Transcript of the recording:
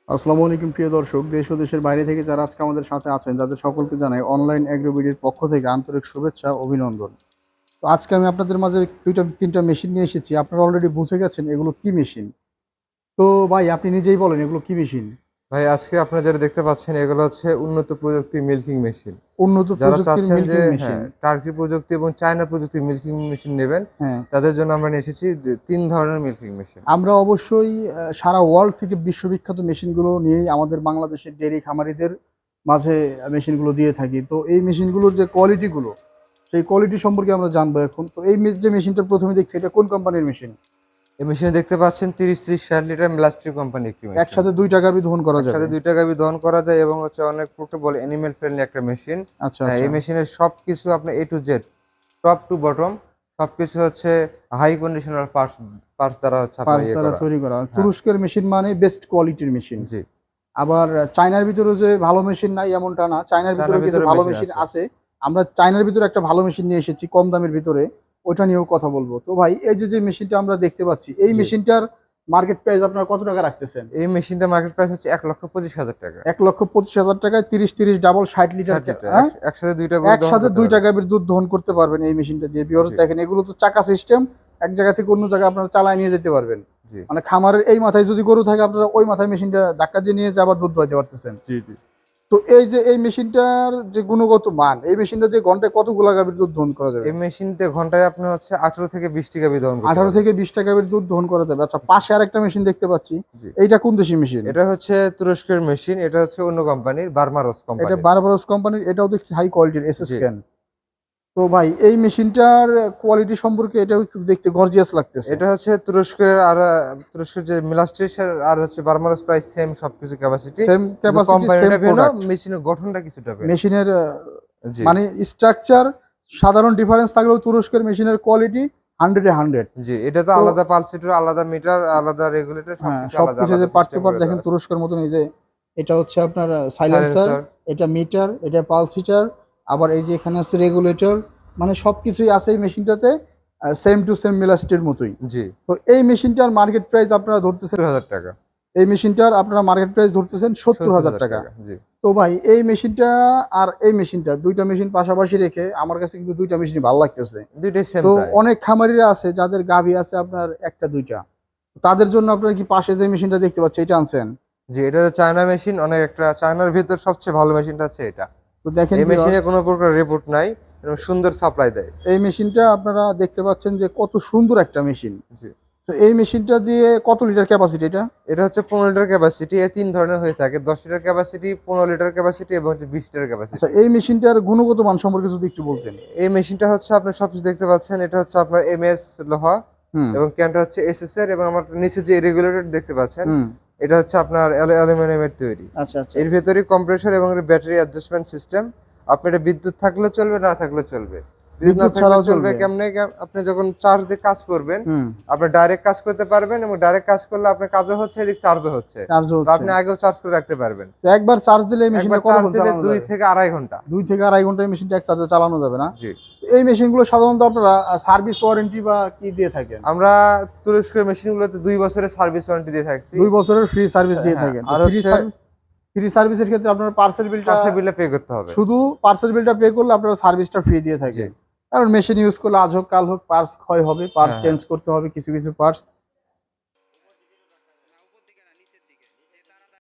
আসসালামু আলাইকুম প্রিয় দর্শক, দেশ ও দেশের বাইরে থেকে যারা আজকে আমাদের সাথে আছেন তাদের সকলকে জানাই অনলাইন এগ্রোবিডির পক্ষ থেকে আন্তরিক শুভেচ্ছা অভিনন্দন। তো আজকে আমি আপনাদের মাঝে দুইটা তিনটা মেশিন নিয়ে এসেছি। আপনারা অলরেডি বুঝে গেছেন এগুলো কি মেশিন। তো ভাই আপনি নিজেই বলেন এগুলো কি মেশিন? ভাই আজকে আপনারা যেটা দেখতে পাচ্ছেন এগুলো হচ্ছে উন্নত প্রযুক্তির মিল্কিং মেশিন। উন্নত যারা প্রযুক্তির চাচ্ছেন যে মিল্কিং মেশিন। হ্যাঁ, টার্কি প্রযুক্তি এবং চায়না প্রযুক্তির মিল্কিং মেশিন নেবেন, হ্যাঁ, তাদের জন্য আমরা নিয়ে এসেছি ৩ ধরনের মিল্কিং মেশিন। আমরা অবশ্যই সারা ওয়ার্ল্ড থেকে বিশ্ববিখ্যাত মেশিনগুলো নিয়েই আমাদের বাংলাদেশের ডেইরি খামারিদের মাঝে মেশিনগুলো দিয়ে থাকি। তো এই মেশিনগুলোর যে কোয়ালিটিগুলো, সেই কোয়ালিটি সম্পর্কে আমরা জানবো এখন। তো এই যে মেশিনটা প্রথমে দেখছি, এটা কোন কোম্পানির মেশিন? এই মেশিনে দেখতে পাচ্ছেন ৩০-৩০-৬০ লিটার মেলাস্টিক কোম্পানির একটি মেশিন। একসাথে ২ টা গাভী দহন করা যাবে। একসাথে ২ টা গাভী দহন করা যায় এবং হচ্ছে অনেক পোর্টেবল অ্যানিমেল ফ্রেন্ডলি একটা মেশিন। আচ্ছা, হ্যাঁ, আচ্ছা। এই মেশিনের সবকিছু আপনার A to Z, top to bottom সবকিছু হচ্ছে হাই কন্ডিশনাল পার্টস দ্বারা হচ্ছে আপনার পার্টস ইয়ে দ্বারা করা। তৈরি করা। হ্যাঁ, তুরস্কের মেশিন মানে বেস্ট কোয়ালিটির মেশিন। জি। আবার চায়নার ভিতরেও যে ভালো মেশিন নাই এমনটা না। চায়নার চায়নার ভিতরেও কিছু ভিতরে ভালো মেশিন মেশিন আছে। আছে। আমরা চায়নার ভিতরে একটা ভালো মেশিন নিয়ে এসেছি কম দামের ভিতরে। ওইটা নিয়েও কথা বলবো। তো ভাই এই যে মেশিনটা আমরা দেখতে পাচ্ছি, এই জি। মেশিনটার মার্কেট প্রাইস আপনারা কত টাকা রাখতেছেন? এই মেশিনটার মার্কেট প্রাইস হচ্ছে ১,২৫,০০০ টাকা। ১,২৫,০০০ টাকায় ৩০ ডাবল ৬০ লিটার ৬০ লিটার হ্যাঁ? একসাথে ২ টা গরু দহন একসাথে করতে ২ টা পারবেন। গাভীর দুধ দহন করতে পারবেন এই মেশিনটা দিয়ে। ভিউয়ার্স জি, দেখেন এগুলো তো চাকা সিস্টেম। এক জায়গা থেকে অন্য জায়গায় আপনারা চালায় নিয়ে যেতে পারবেন। জি, মানে খামারের এই মাথায় যদি গরু থাকে আপনারা ওই মাথায় মেশিনটা ধাক্কা দিয়ে নিয়ে যেয়ে আবার দুধ দোয়াইতে পারতেছেন। জি, জি। তো এই যে এই মেশিনটার যে গুণগত মান, এই মেশিনটা দিয়ে ঘন্টায় কতগুলা গাভীর দুধ দহন করা যাবে? এই মেশিনতে ঘন্টায় আপনি হচ্ছে ১৮ থেকে ২০ টি গাভী দহন করতে ১৮ পারবেন। থেকে ২০ টা গাভীর দুধ দহন করা যাবে। আচ্ছা, পাশে আরেকটা মেশিন দেখতে পাচ্ছি। জি। এইটা কোন দেশি মেশিন? এটা হচ্ছে তুরস্কের মেশিন, এটা হচ্ছে অন্য কোম্পানির বার্মারস এটা কোম্পানির। বারবারস কোম্পানির, এটাও দেখছি হাই কোয়ালিটির জি। এসএসক্যান। তো ভাই এই মেশিনটার কোয়ালিটি সম্পর্কে এটাও একটু দেখতে গর্জিয়াস লাগতেছে। এটা হচ্ছে তুরস্কের যে মিলাস্ট্রিসের আর হচ্ছে বার্মারস প্রায় সেম সবকিছু ক্যাপাসিটি। সেম শুধু ক্যাপাসিটি, সেম কোম্পানিটা ভিন্ন, প্রোডাক্ট। মেশিনের গঠনটা কিছুটা ভিন্ন। মেশিনের জি, মানে স্ট্রাকচার সাধারণ ডিফারেন্স থাকলেও তুরস্কের মেশিনের কোয়ালিটি 100 এ 100। জি। এটা তো তো আলাদা পালস, আলাদা মিটার, আলাদা রেগুলেটর হ্যাঁ, সবকিছু আলাদা, সবকিছু যে আলাদা পার্ট টু সিস্টেম পার্ট করে দেখেন দেওয়া আছে। তুরস্কের মতন। এই যে এটা হচ্ছে আপনার সাইলেন্সার, সাইলেন্সার। এটা মিটার, এটা পালস হিটার, আবার এই যে এখানে আছে রেগুলেটর। মানে সবকিছুই আছে এই মেশিনটাতে, সেম টু সেম মিলাস্টির মতোই। জি, তো এই মেশিনটার মার্কেট প্রাইস আপনারা ধরতেছেন, ৭০,০০০ টাকা। এই মেশিনটার আপনারা মার্কেট প্রাইস ধরতেছেন ৭০,০০০ ৭০,০০০ টাকা। টাকা। জি। তো ভাই এই মেশিনটা আর এই মেশিনটা ২ টা মেশিন পাশাপাশি রেখে আমার কাছে কিন্তু ২ টা মেশিনই ভাল লাগতেছে। ২ টাই সেম তো প্রাইস। অনেক খামারিরা আছে যাদের গাভী আছে আপনার ১ টা ২ টা। তাদের জন্য আপনারা কি পাশে যে মেশিনটা দেখতে পাচ্ছি এটা আনছেন? জি, এটা হচ্ছে চায়না মেশিন, অনেক একটা চায়নার ভেতর সবচেয়ে ভালো মেশিনটা হচ্ছে এটা। তো দেখেন এই মেশিনে ভিউয়ার্স, কোনো প্রকার রিপোর্ট নাই এবং সুন্দর সাপ্লাই দেয়। এই মেশিনটা আপনারা দেখতে পাচ্ছেন যে কত সুন্দর একটা মেশিন। জি। তো এই মেশিনটা দিয়ে কত লিটার ক্যাপাসিটি এটা? এটা হচ্ছে ১৫ লিটার ক্যাপাসিটি। এর ৩ ধরনের হয়ে থাকে। ১০ লিটার ক্যাপাসিটি, ১৫ লিটার ক্যাপাসিটি এবং হচ্ছে ২০ লিটার আচ্ছা, ক্যাপাসিটি। এই মেশিনটার গুণগত মান সম্পর্কে যদি একটু বলতেন। এই মেশিনটা হচ্ছে আপনার সবকিছু দেখতে পাচ্ছেন। এটা হচ্ছে আপনার এমএস লোহা হুম, এবং ক্যানটা হচ্ছে এসএস এর, এবং আমার নিচে যে রেগুলেটর দেখতে পাচ্ছেন, হুম। এটা হচ্ছে আপনার অ্যালুমিনিয়ামের তৈরি। আচ্ছা, আচ্ছা। এর ভেতরেই কম্প্রেসর এবং ব্যাটারি অ্যাডজাস্টমেন্ট সিস্টেম। আপনার এটা বিদ্যুৎ থাকলেও চলবে, না থাকলেও চলবে। বিদ্যুৎ না বিদ্যুৎ থাকলে ছাড়াও চলবে চলবে? কেমনে? আপনি যখন চার্জ দিয়ে কাজ করবেন, হুম, আপনি ডাইরেক্ট কাজ করতে পারবেন এবং ডাইরেক্ট কাজ করলে আপনার কাজও হচ্ছে, এদিকে চার্জও হচ্ছে। চার্জও বা হচ্ছে। আপনি আগেও চার্জ করে রাখতে পারবেন। তো একবার চার্জ দিলে এই একবার মেশিনটা চার্জ কতক্ষণ দিলে চালানো ২ যাবে? থেকে ২.৫ ঘন্টা। ২ থেকে ২.৫ ঘন্টা এই মেশিনটা এক চার্জে চালানো যাবে না? জি। তো এই মেশিনগুলো সাধারণত আপনারা সার্ভিস ওয়ারেন্টি বা কি দিয়ে থাকেন? আমরা তুরস্কের মেশিনগুলোতে ২ বছরের সার্ভিস ওয়ারেন্টি দিয়ে থাকছি। ২ বছরের ফ্রি সার্ভিস দিয়ে হ্যাঁ, থাকেন। তো আর হচ্ছে ফ্রি সার্ভিসের ক্ষেত্রে আপনার পার্সেল বিলটা, পার্সেল বিলটা পে করতে হবে। শুধু পার্সেল বিলটা পে করলে আপনারা সার্ভিসটা ফ্রি দিয়ে জি। থাকেন। কারণ মেশিন ইউজ করলে আজ হোক কাল হোক পার্টস ক্ষয় হবে, পার্টস হ্যাঁ, হ্যাঁ। চেঞ্জ করতে হবে কিছু পার্টস।